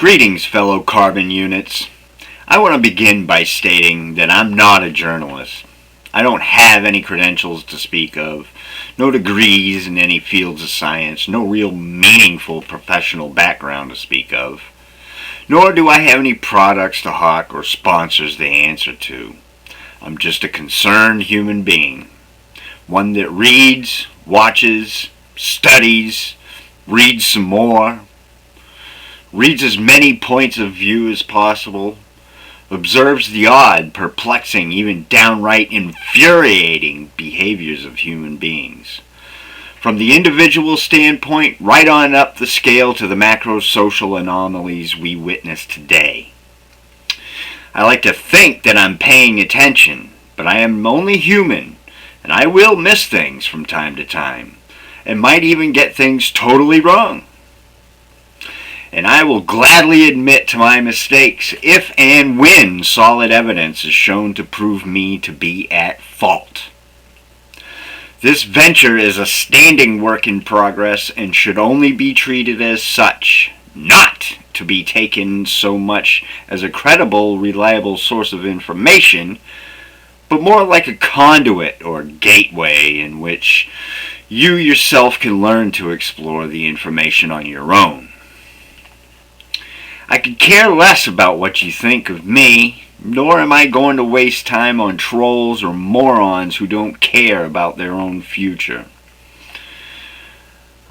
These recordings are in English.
Greetings, fellow carbon units. I want to begin by stating that I'm not a journalist. I don't have any credentials to speak of, no degrees in any fields of science, no real meaningful professional background to speak of, nor do I have any products to hawk or sponsors to answer to. I'm just a concerned human being, one that reads, watches, studies, reads some more, reads as many points of view as possible, observes the odd, perplexing, even downright infuriating behaviors of human beings. From the individual standpoint, right on up the scale to the macro-social anomalies we witness today. I like to think that I'm paying attention, but I am only human, and I will miss things from time to time, and might even get things totally wrong. And I will gladly admit to my mistakes if and when solid evidence is shown to prove me to be at fault. This venture is a standing work in progress and should only be treated as such, not to be taken so much as a credible, reliable source of information, but more like a conduit or gateway in which you yourself can learn to explore the information on your own. I could care less about what you think of me, nor am I going to waste time on trolls or morons who don't care about their own future.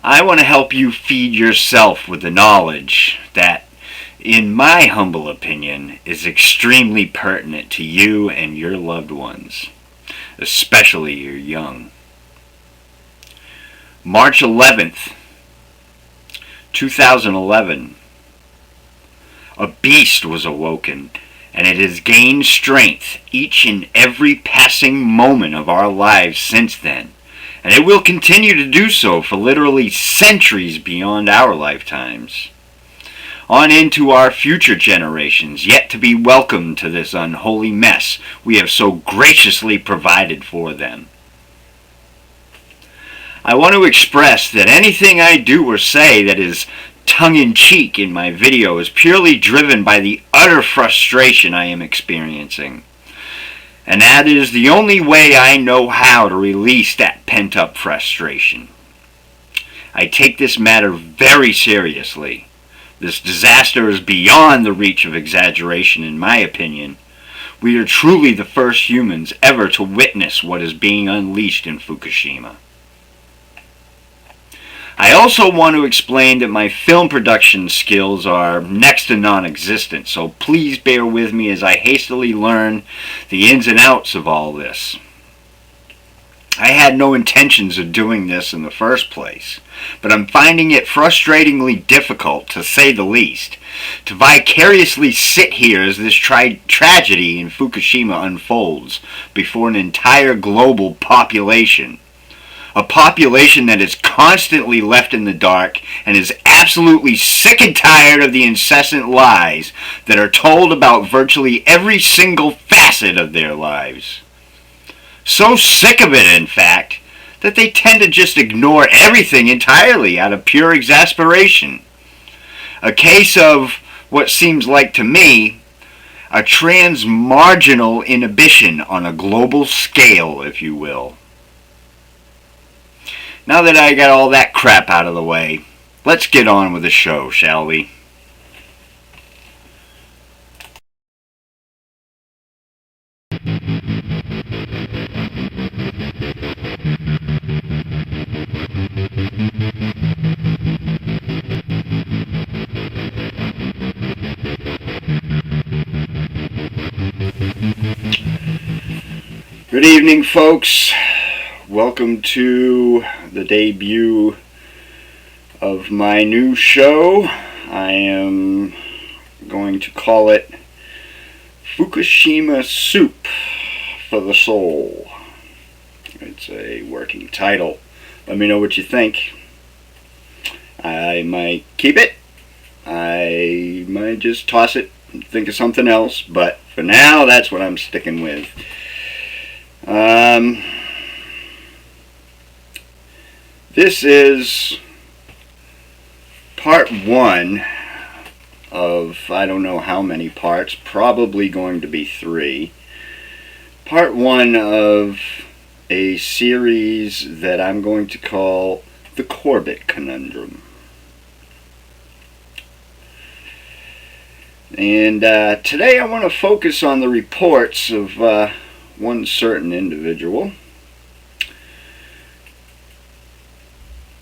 I want to help you feed yourself with the knowledge that, in my humble opinion, is extremely pertinent to you and your loved ones, especially your young. March 11th, 2011. A beast was awoken, and it has gained strength each and every passing moment of our lives since then, and it will continue to do so for literally centuries beyond our lifetimes. On into our future generations, yet to be welcomed to this unholy mess we have so graciously provided for them. I want to express that anything I do or say that is tongue-in-cheek in my video is purely driven by the utter frustration I am experiencing. And that is the only way I know how to release that pent-up frustration. I take this matter very seriously. This disaster is beyond the reach of exaggeration, in my opinion. We are truly the first humans ever to witness what is being unleashed in Fukushima. I also want to explain that my film production skills are next to non-existent, so please bear with me as I hastily learn the ins and outs of all this. I had no intentions of doing this in the first place, but I'm finding it frustratingly difficult, to say the least, to vicariously sit here as this tragedy in Fukushima unfolds before an entire global population. A population that is constantly left in the dark and is absolutely sick and tired of the incessant lies that are told about virtually every single facet of their lives. So sick of it, in fact, that they tend to just ignore everything entirely out of pure exasperation. A case of what seems like to me a transmarginal inhibition on a global scale, if you will. Now that I got all that crap out of the way, let's get on with the show, shall we? Good evening, folks. Welcome to the debut of my new show. I am going to call it Fukushima Soup for the Soul. It's a working title. Let me know what you think. I might keep it. I might just toss it and think of something else. But for now, that's what I'm sticking with. This is part one of I don't know how many parts, probably going to be 3. Part 1 of a series that I'm going to call the Corbett Conundrum. And today I want to focus on the reports of one certain individual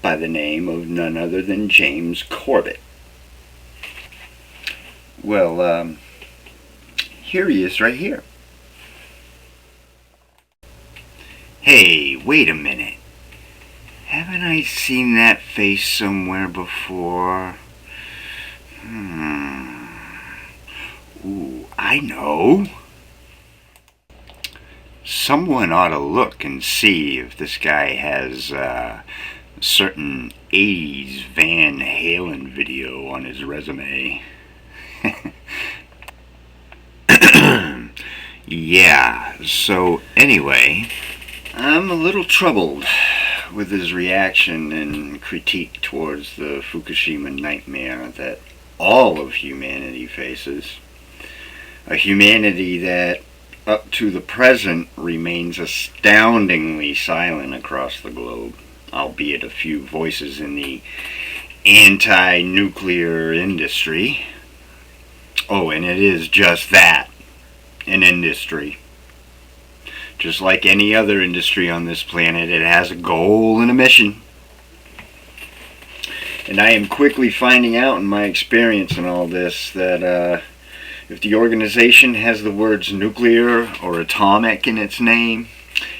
by the name of none other than James Corbett. Well, here he is right here. Hey, wait a minute. Haven't I seen that face somewhere before? Ooh, I know. Someone ought to look and see if this guy has a certain 80s Van Halen video on his resume. Yeah, so anyway, I'm a little troubled with his reaction and critique towards the Fukushima nightmare that all of humanity faces. A humanity that, up to the present, remains astoundingly silent across the globe, albeit a few voices in the anti-nuclear industry. Oh, and it is just that, an industry. Just like any other industry on this planet, it has a goal and a mission. And I am quickly finding out in my experience in all this that if the organization has the words nuclear or atomic in its name,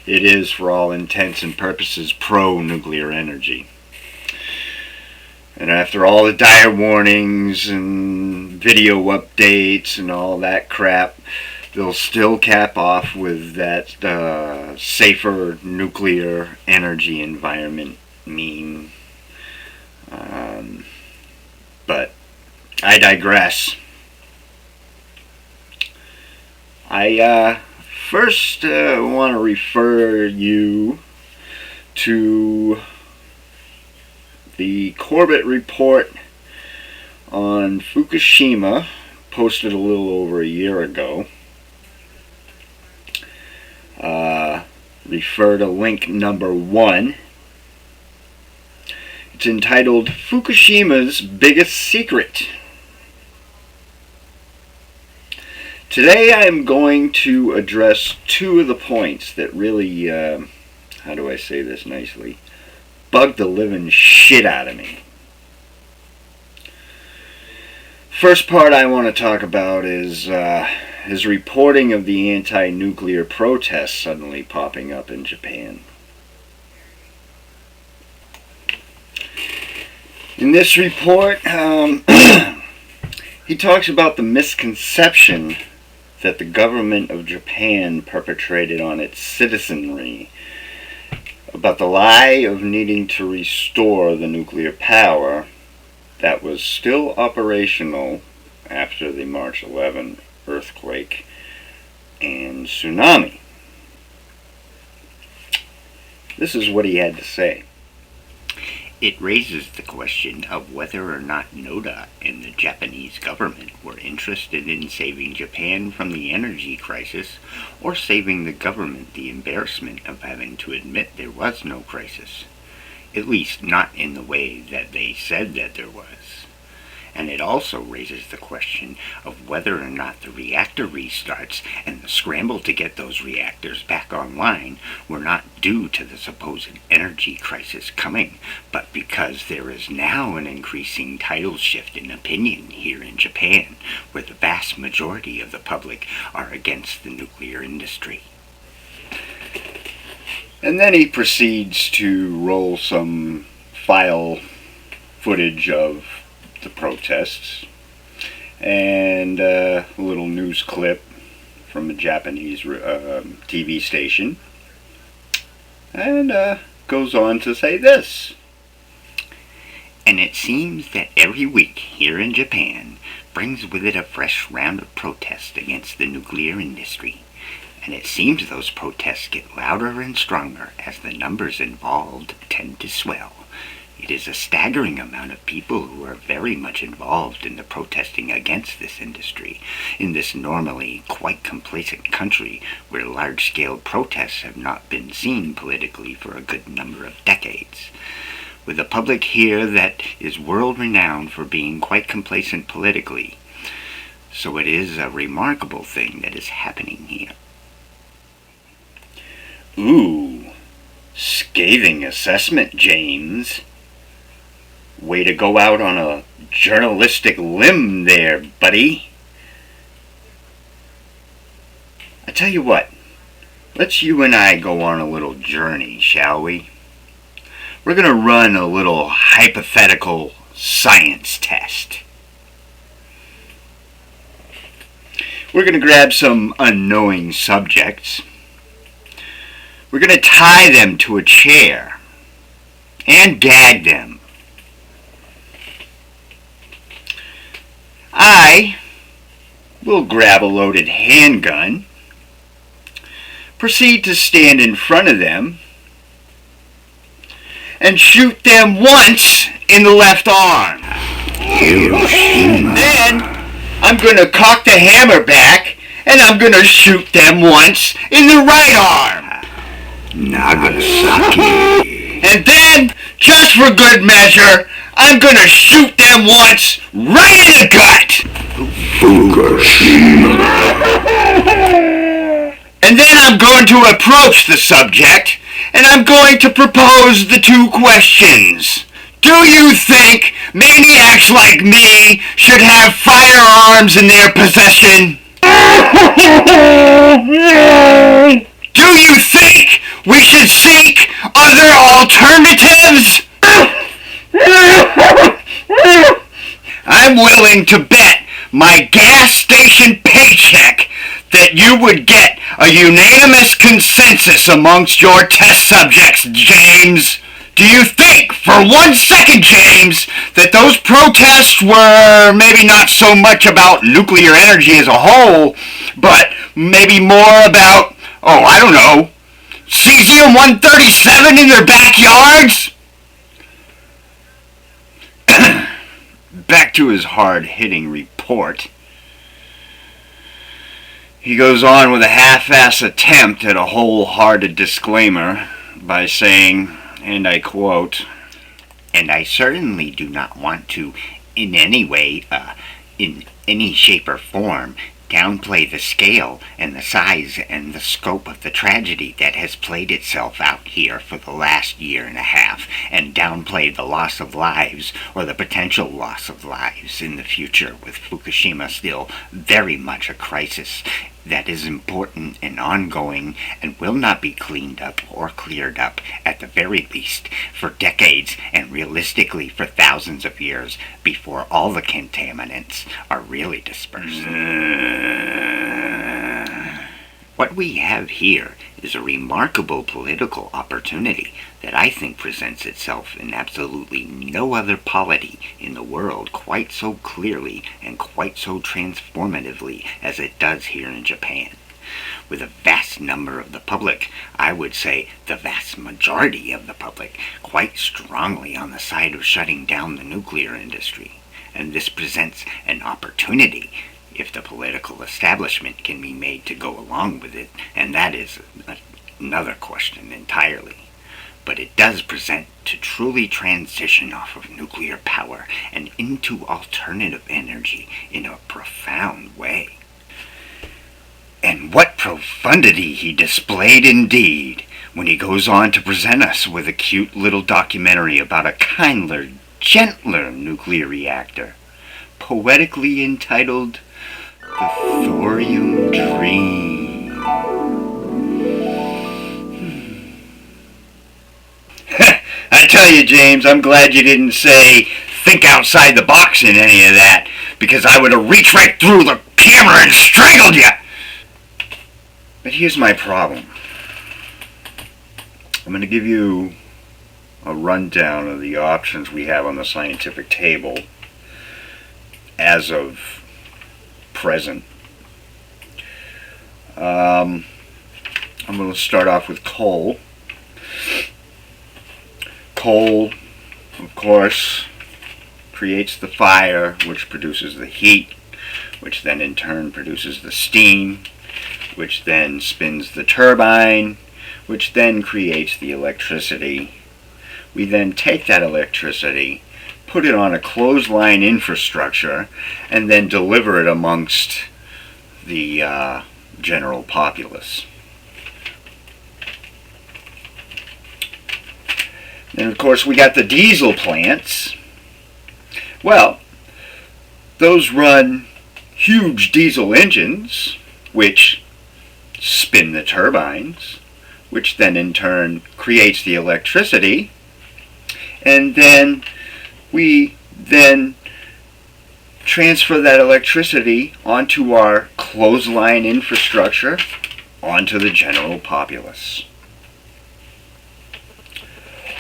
it is, for all intents and purposes, pro-nuclear energy. And after all the dire warnings and video updates and all that crap, they'll still cap off with that safer nuclear energy environment meme. But I digress. I first want to refer you to the Corbett report on Fukushima, posted a little over a year ago. Refer to link number 1. It's entitled Fukushima's Biggest Secret. Today I am going to address 2 of the points that really, how do I say this nicely, bugged the living shit out of me. First part I want to talk about is his reporting of the anti-nuclear protests suddenly popping up in Japan. In this report, he talks about the misconception that the government of Japan perpetrated on its citizenry about the lie of needing to restore the nuclear power that was still operational after the March 11 earthquake and tsunami. This is what he had to say. It raises the question of whether or not Noda and the Japanese government were interested in saving Japan from the energy crisis, or saving the government the embarrassment of having to admit there was no crisis. At least not in the way that they said that there was. And it also raises the question of whether or not the reactor restarts and the scramble to get those reactors back online were not due to the supposed energy crisis coming, but because there is now an increasing tidal shift in opinion here in Japan, where the vast majority of the public are against the nuclear industry. And then he proceeds to roll some file footage of the protests and a little news clip from a Japanese TV station, and goes on to say this. And it seems that every week here in Japan brings with it a fresh round of protests against the nuclear industry. And it seems those protests get louder and stronger as the numbers involved tend to swell. It is a staggering amount of people who are very much involved in the protesting against this industry in this normally quite complacent country where large-scale protests have not been seen politically for a good number of decades. With a public here that is world-renowned for being quite complacent politically. So it is a remarkable thing that is happening here. Ooh, scathing assessment, James. Way to go out on a journalistic limb there, buddy. I tell you what, let's you and I go on a little journey, shall we? We're going to run a little hypothetical science test. We're going to grab some unknowing subjects. We're going to tie them to a chair and gag them. I will grab a loaded handgun, proceed to stand in front of them, and shoot them once in the left arm. Then I'm going to cock the hammer back and I'm going to shoot them once in the right arm. Nagasaki. And then, just for good measure, I'm going to shoot them once right in the gut. Fukushima. And then I'm going to approach the subject and I'm going to propose the two questions. Do you think maniacs like me should have firearms in their possession? Do you think we should seek other alternatives? I'm willing to bet my gas station paycheck that you would get a unanimous consensus amongst your test subjects, James. Do you think, for 1 second, James, that those protests were maybe not so much about nuclear energy as a whole, but maybe more about, I don't know, cesium-137 in their backyards? Back to his hard-hitting report. He goes on with a half-ass attempt at a wholehearted disclaimer by saying, and I quote, "And I certainly do not want to, in any way, in any shape or form, downplay the scale and the size and the scope of the tragedy that has played itself out here for the last year and a half, and downplay the loss of lives or the potential loss of lives in the future, with Fukushima still very much a crisis that is important and ongoing and will not be cleaned up or cleared up, at the very least, for decades and realistically for thousands of years before all the contaminants are really dispersed. What we have here is a remarkable political opportunity that I think presents itself in absolutely no other polity in the world quite so clearly and quite so transformatively as it does here in Japan. With a vast number of the public, I would say the vast majority of the public, quite strongly on the side of shutting down the nuclear industry. And this presents an opportunity if the political establishment can be made to go along with it, and that is another question entirely. But it does present to truly transition off of nuclear power and into alternative energy in a profound way. And what profundity he displayed indeed when he goes on to present us with a cute little documentary about a kinder, gentler nuclear reactor, poetically entitled The Thorium Dream. I tell you, James, I'm glad you didn't say think outside the box in any of that, because I would have reached right through the camera and strangled you. But here's my problem. I'm going to give you a rundown of the options we have on the scientific table as of present. I'm going to start off with coal. Coal of course, creates the fire, which produces the heat, which then in turn produces the steam, which then spins the turbine, which then creates the electricity. We then take that electricity, put it on a clothesline infrastructure, and then deliver it amongst the general populace. And of course we got the diesel plants. Well, those run huge diesel engines, which spin the turbines, which then in turn creates the electricity, and then we then transfer that electricity onto our clothesline infrastructure, onto the general populace.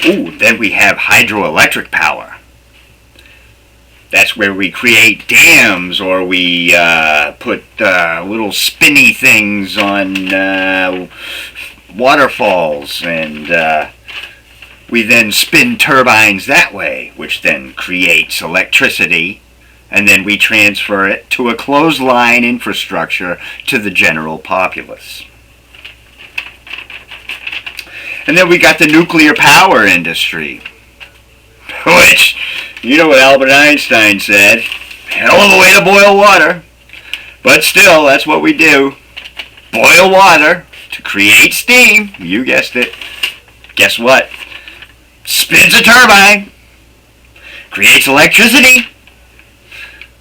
Ooh, then we have hydroelectric power. That's where we create dams, or we put little spinny things on waterfalls, and we then spin turbines that way, which then creates electricity, and then we transfer it to a clothesline infrastructure to the general populace. And then we got the nuclear power industry, which, you know what Albert Einstein said, hell of a way to boil water. But still, that's what we do. Boil water to create steam. You guessed it. Guess what? Spins a turbine. Creates electricity.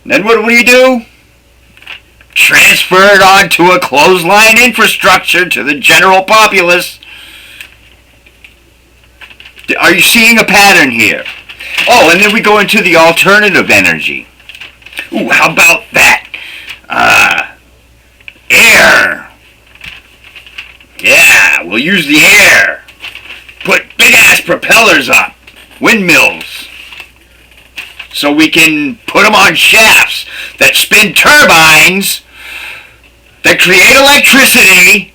Then what do? Transfer it onto a clothesline infrastructure to the general populace. Are you seeing a pattern here? Oh, and then we go into the alternative energy. Ooh, how about that? Air. Yeah, we'll use the air. Put big-ass propellers up. Windmills. So we can put them on shafts that spin turbines that create electricity,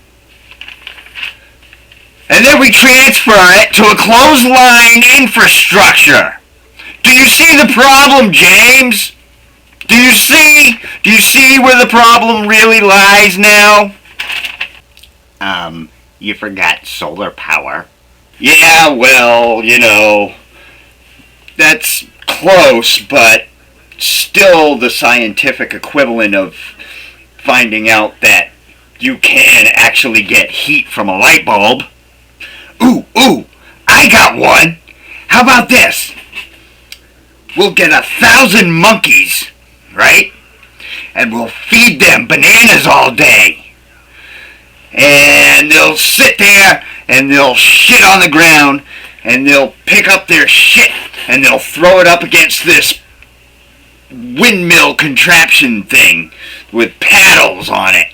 and then we transfer it to a clothesline infrastructure. Do you see the problem, James? Do you see where the problem really lies now? You forgot solar power. Yeah, well, you know, that's close, but still the scientific equivalent of finding out that you can actually get heat from a light bulb. Ooh, I got one. How about this? We'll get 1,000 monkeys, right? And we'll feed them bananas all day. And they'll sit there and they'll shit on the ground, and they'll pick up their shit and they'll throw it up against this windmill contraption thing with paddles on it.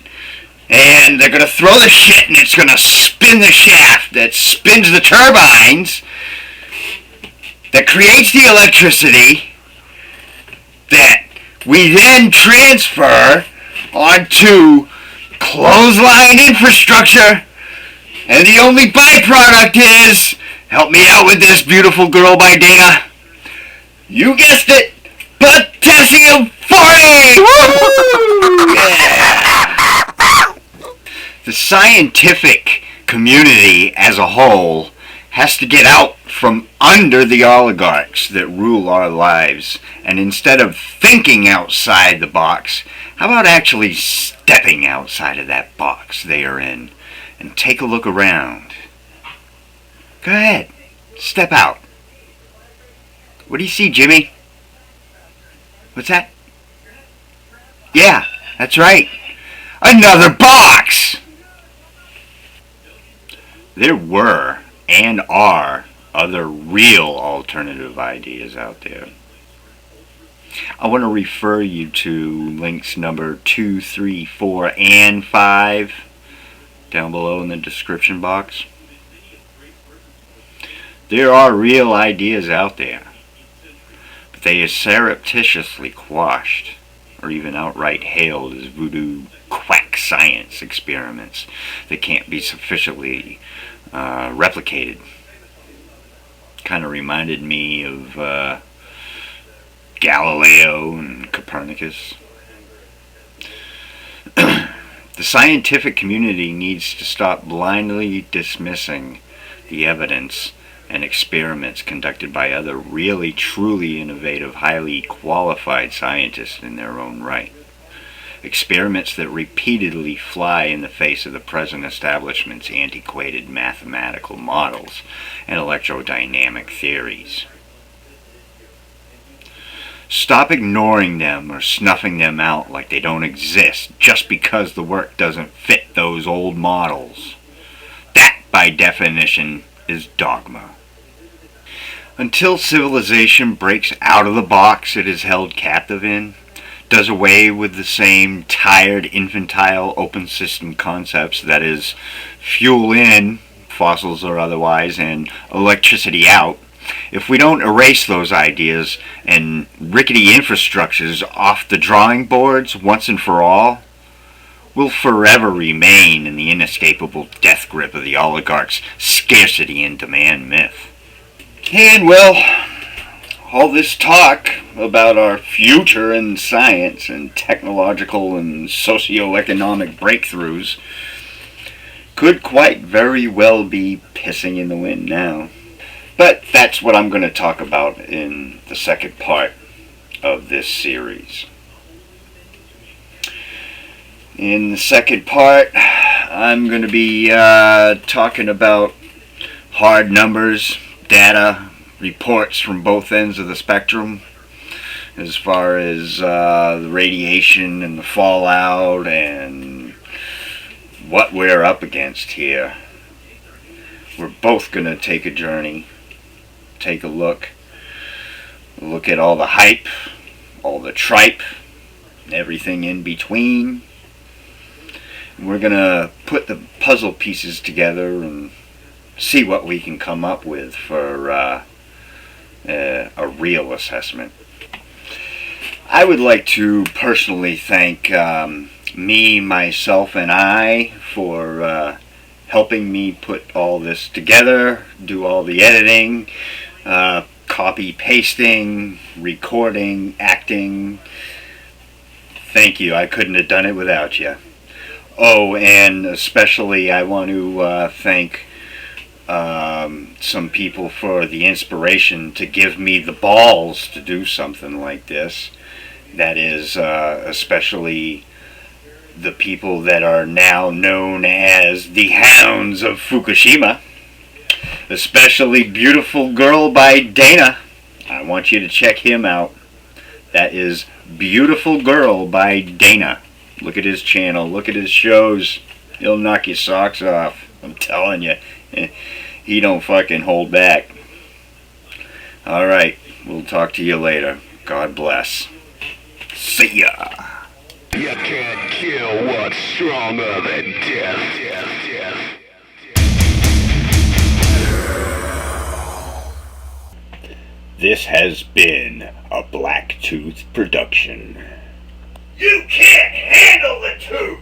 And they're going to throw the shit, and it's going to spin the shaft that spins the turbines, that creates the electricity, that we then transfer onto clothesline infrastructure, and the only byproduct is, help me out with this, beautiful girl by Dana, you guessed it, potassium 40! Woo! Yeah! The scientific community as a whole has to get out from under the oligarchs that rule our lives, and instead of thinking outside the box, how about actually stepping outside of that box they are in and take a look around? Go ahead, step out. What do you see, Jimmy? What's that? Yeah, that's right. Another box! There were and are other real alternative ideas out there. I want to refer you to links number 2, 3, 4, and 5 down below in the description box. There are real ideas out there, but they are surreptitiously quashed or even outright hailed as voodoo quack science experiments that can't be sufficiently replicated. Kind of reminded me of Galileo and Copernicus. The scientific community needs to stop blindly dismissing the evidence and experiments conducted by other really, truly innovative, highly qualified scientists in their own right. Experiments that repeatedly fly in the face of the present establishment's antiquated mathematical models and electrodynamic theories. Stop ignoring them or snuffing them out like they don't exist just because the work doesn't fit those old models. That, by definition, is dogma. Until civilization breaks out of the box it is held captive in, does away with the same tired, infantile, open system concepts, that is, fuel in, fossils or otherwise, and electricity out, if we don't erase those ideas and rickety infrastructures off the drawing boards once and for all, we'll forever remain in the inescapable death grip of the oligarch's scarcity and demand myth. And well, all this talk about our future in science and technological and socio-economic breakthroughs could quite very well be pissing in the wind now. But that's what I'm going to talk about in the second part of this series. In the second part, I'm going to be talking about hard numbers, data, reports from both ends of the spectrum, as far as the radiation and the fallout and what we're up against here. We're both going to take a journey. Take a look at all the hype, all the tripe, and everything in between. And we're going to put the puzzle pieces together and see what we can come up with for a real assessment. I would like to personally thank me, myself, and I for helping me put all this together, do all the editing, copy, pasting, recording, acting. Thank you. I couldn't have done it without you. Oh, and especially I want to thank some people for the inspiration to give me the balls to do something like this. That is especially the people that are now known as the Hounds of Fukushima. Especially Beautiful Girl by Dana. I want you to check him out. That is Beautiful Girl by Dana. Look at his channel. Look at his shows. He'll knock your socks off. I'm telling you. He don't fucking hold back. Alright. We'll talk to you later. God bless. See ya. You can't kill what's stronger than death. This has been a Blacktooth production. You can't handle the truth!